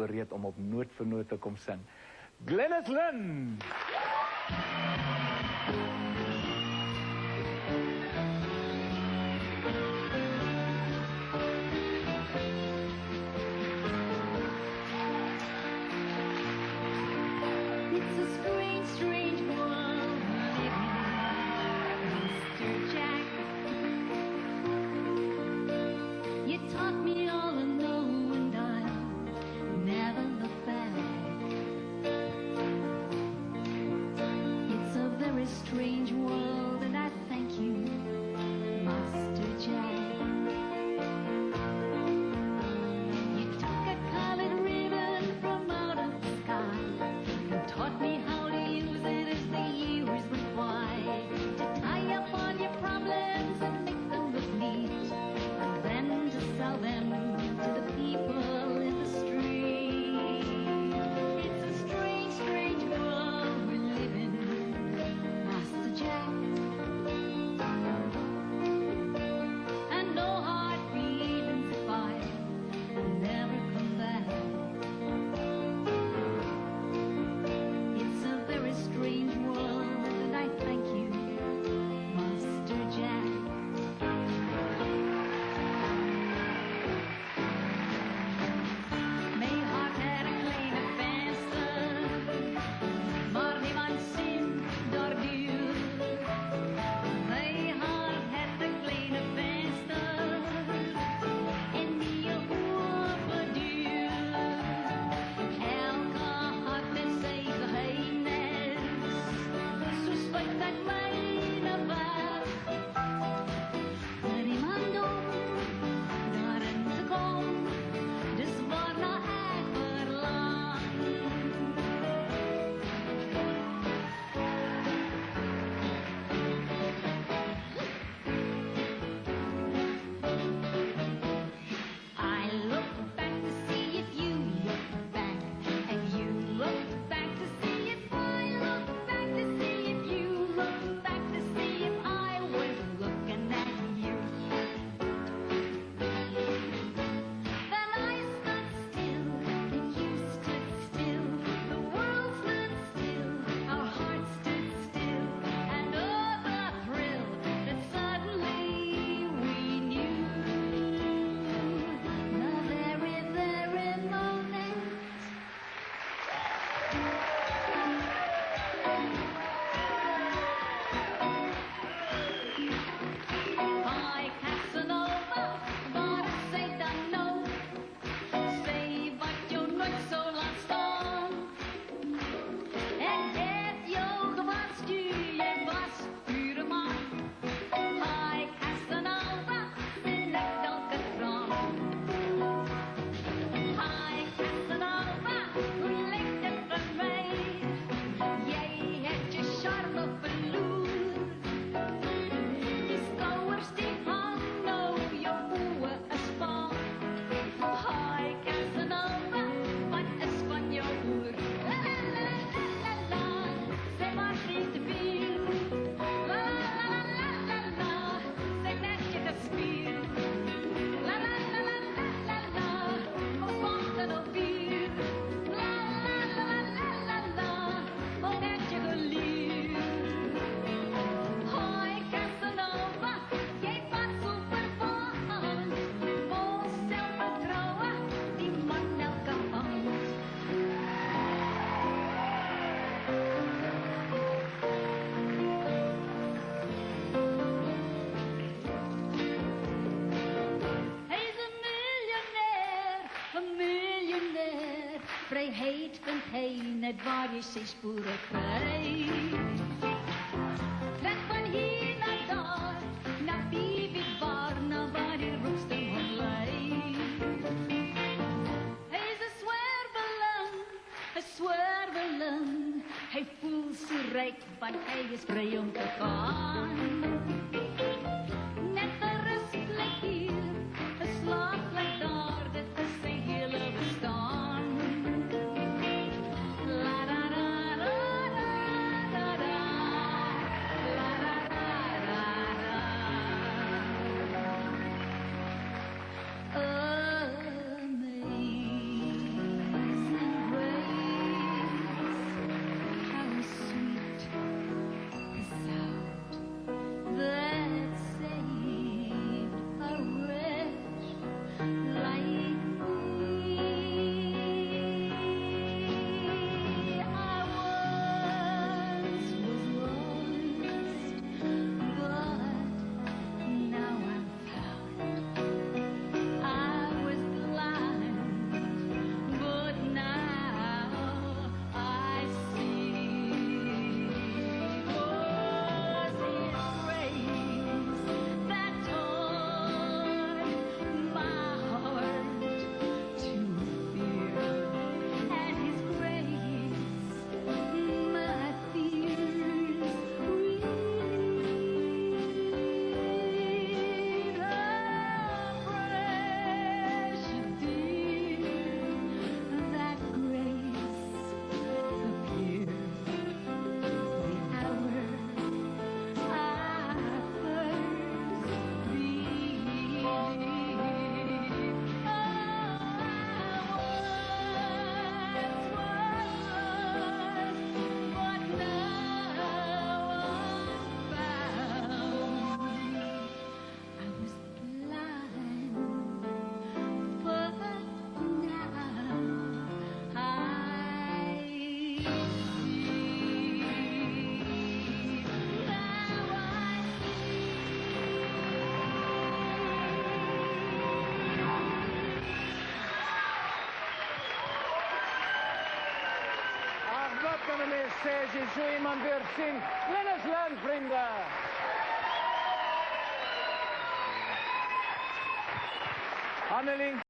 bereid om op noot vir noot te kom sing. Glenys Lynn! It's a strange, strange world we live in, Mr. Jack. You taught me all I know, and I'll never look back. It's a very strange world, and I thank you, Master Jack. You took a colored ribbon from out of the sky and taught me how to use it as the years went by, to tie up all your problems and make them look neat, and then to sell them to the people in the street. It's a strange, strange world we live in, Master Jack. And no hard feelings if I never come back. It's a very strange world, and I thank you, Master Jack. Mijn hart had een kleine venster, maar niemand zien door duur. Mijn hart had een kleine venster en die open duur. Elke hart met zijn geheimnis, zo sluit dat mijne weg. En niemand door daarin te komen, dus waarna ik verlang. I look back to see if you look back, and you look back to see if I look back to see if you look back to see if I was looking at you. Then I stood still, and you stood still, the world stood still, our hearts stood still, and oh, the thrill that suddenly we knew. The very, very moment Hi, Casanova, wat zeg dan nou? Zeg wat je nooit zo laat staan. Ik heb jou gewaarschuwd, je was pure man. Hi, Casanova, ben ik elke traan. Hi, Casanova, hoe lijkt het van mij? Jij hebt je charme verloren. Je schouwers die hangen, je voeten is van. Hi, Casanova, wat is van jou hoer? La la la la la la, zeg maar niet te veel. La la la la la la, zeg net je gespeeld. La la la la la la la, hoe komt het op hier? La la la la la la, hoe net je geliefd. Hoi Casanova, jij was zo verwaand, vol zelfvertrouwen, die man elke hand. Hij is een miljonair, vrijheid vindt hij net waar je zich spoedig krijgt. Trek van hier naar daar, naar Bibi Bar, naar waar die roepstem van lijkt. Hij is een zwerveling, hij voelt zich rijk, want hij is vrij om te gaan. Net een rustplek hier, een slaapplek daar, dit is zijn hele bestaan. La da da da da da da, la da da da da. Amazing. sê as jy so iemand weer sien. Glennis Land, vriende. Annelien